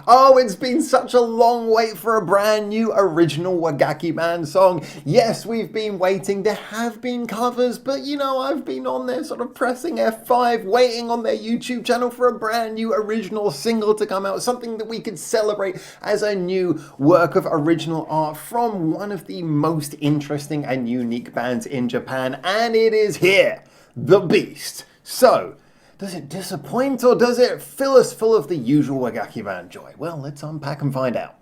Oh, it's been such a long wait for a brand new original Wagakki Band song. Yes, we've been waiting. There have been covers, but you know, I've been on there sort of pressing F5, waiting on their YouTube channel for a brand new original single to come out, something that we could celebrate as a new work of original art from one of the most interesting and unique bands in Japan, and it is here, The Beast. So, does it disappoint or does it fill us full of the usual Wagakki Band joy? Well, let's unpack and find out.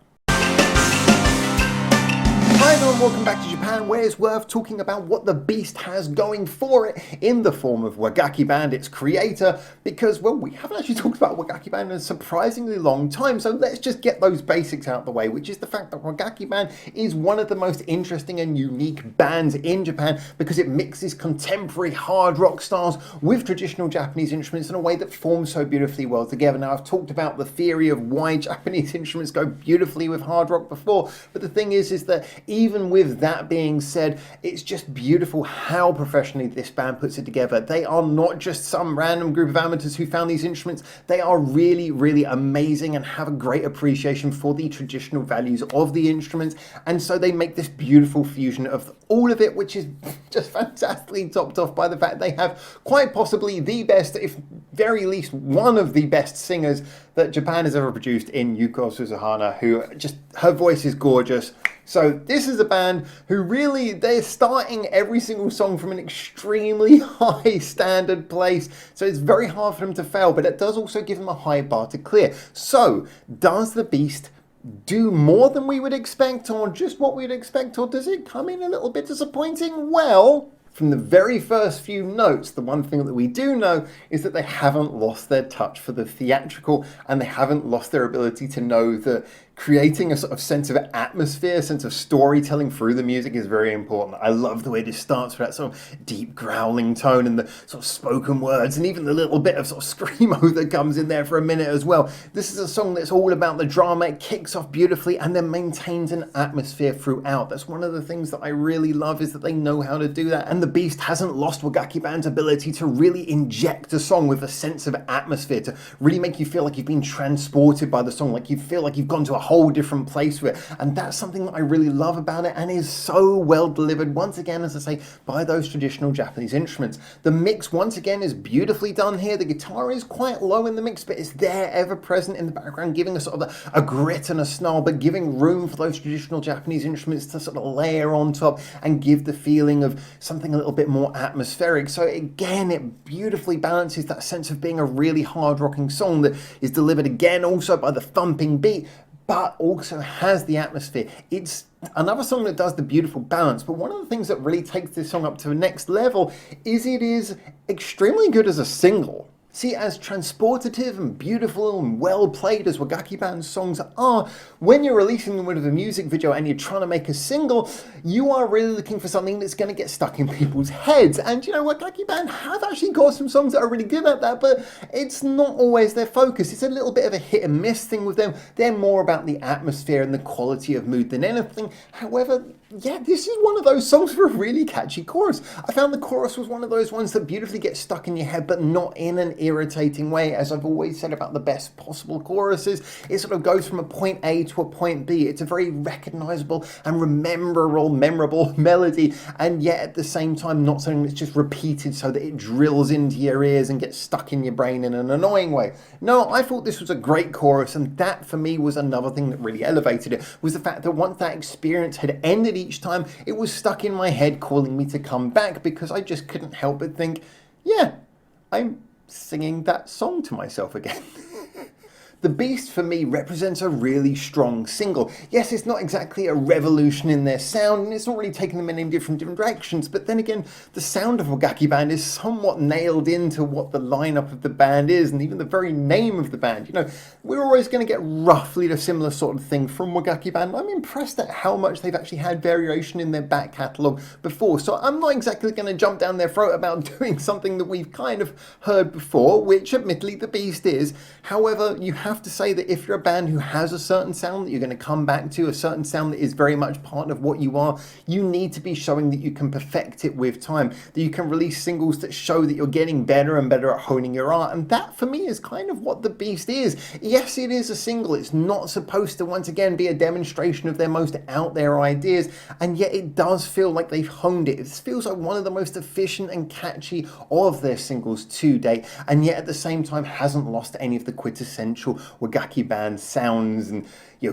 Hi everyone, welcome back to Japan, where it's worth talking about what the Beast has going for it in the form of Wagakki Band, its creator, because, well, we haven't actually talked about Wagakki Band in a surprisingly long time, so let's just get those basics out of the way, which is the fact that Wagakki Band is one of the most interesting and unique bands in Japan because it mixes contemporary hard rock styles with traditional Japanese instruments in a way that forms so beautifully well together. Now, I've talked about the theory of why Japanese instruments go beautifully with hard rock before, but the thing is that even with that being said, it's just beautiful how professionally this band puts it together. They are not just some random group of amateurs who found these instruments. They are really, really amazing and have a great appreciation for the traditional values of the instruments. And so they make this beautiful fusion of all of it, which is just fantastically topped off by the fact they have quite possibly the best, if very least one of the best singers that Japan has ever produced in Yuko Suzuhana, who just, her voice is gorgeous. So this is a band who really, they're starting every single song from an extremely high standard place. So it's very hard for them to fail, but it does also give them a high bar to clear. So does the Beast do more than we would expect, or just what we'd expect, or does it come in a little bit disappointing? Well, from the very first few notes, the one thing that we do know is that they haven't lost their touch for the theatrical, and they haven't lost their ability to know that creating a sort of sense of atmosphere, sense of storytelling through the music is very important. I love the way this starts with that sort of deep growling tone and the sort of spoken words and even the little bit of sort of screamo that comes in there for a minute as well. This is a song that's all about the drama. It kicks off beautifully and then maintains an atmosphere throughout. That's one of the things that I really love, is that they know how to do that. And the Beast hasn't lost Wagakki Band's ability to really inject a song with a sense of atmosphere, to really make you feel like you've been transported by the song, like you feel like you've gone to a whole different place with it. And that's something that I really love about it, and is so well delivered, once again, as I say, by those traditional Japanese instruments. The mix, once again, is beautifully done here. The guitar is quite low in the mix, but it's there, ever present in the background, giving us sort of a grit and a snarl, but giving room for those traditional Japanese instruments to sort of layer on top and give the feeling of something a little bit more atmospheric. So again, it beautifully balances that sense of being a really hard rocking song that is delivered again also by the thumping beat, but also has the atmosphere. It's another song that does the beautiful balance, but one of the things that really takes this song up to the next level is it is extremely good as a single. See, as transportative and beautiful and well played as Wagakki Band's songs are, when you're releasing them with a music video and you're trying to make a single, you are really looking for something that's going to get stuck in people's heads. And you know, Wagakki Band have actually got some songs that are really good at that, but it's not always their focus. It's a little bit of a hit and miss thing with them. They're more about the atmosphere and the quality of mood than anything. However, yeah, this is one of those songs for a really catchy chorus. I found the chorus was one of those ones that beautifully get stuck in your head, but not in an irritating way. As I've always said about the best possible choruses, it sort of goes from a point A to a point B. It's a very recognizable and memorable melody, and yet at the same time not something that's just repeated so that it drills into your ears and gets stuck in your brain in an annoying way. No, I thought this was a great chorus, and that for me was another thing that really elevated it, was the fact that once that experience had ended each time, it was stuck in my head calling me to come back, because I just couldn't help but think, yeah, I'm singing that song to myself again. The Beast, for me, represents a really strong single. Yes, it's not exactly a revolution in their sound, and it's not really taking them in any different directions, but then again, the sound of Wagakki Band is somewhat nailed into what the lineup of the band is, and even the very name of the band. You know, we're always going to get roughly the similar sort of thing from Wagakki Band. I'm impressed at how much they've actually had variation in their back catalogue before, so I'm not exactly going to jump down their throat about doing something that we've kind of heard before, which admittedly the Beast is. However, you have have to say that if you're a band who has a certain sound that you're going to come back to, a certain sound that is very much part of what you are, you need to be showing that you can perfect it with time, that you can release singles that show that you're getting better and better at honing your art. And that for me is kind of what The Beast is. Yes, it is a single. It's not supposed to once again be a demonstration of their most out there ideas, and yet it does feel like they've honed it. It feels like one of the most efficient and catchy of their singles to date, and yet at the same time hasn't lost any of the quintessential Wagakki Band sounds and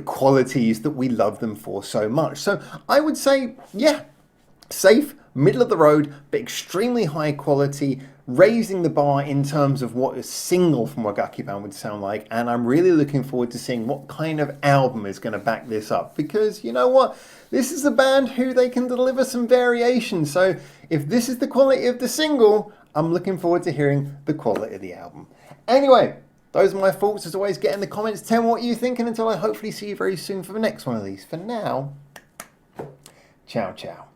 qualities that we love them for so much. So I would say, yeah, safe, middle of the road, but extremely high quality, raising the bar in terms of what a single from Wagakki Band would sound like. And I'm really looking forward to seeing what kind of album is going to back this up, because you know what? This is a band who they can deliver some variation. So if this is the quality of the single, I'm looking forward to hearing the quality of the album. Anyway, those are my thoughts. As always, get in the comments, tell me what you think, and until I hopefully see you very soon for the next one of these. For now, ciao, ciao.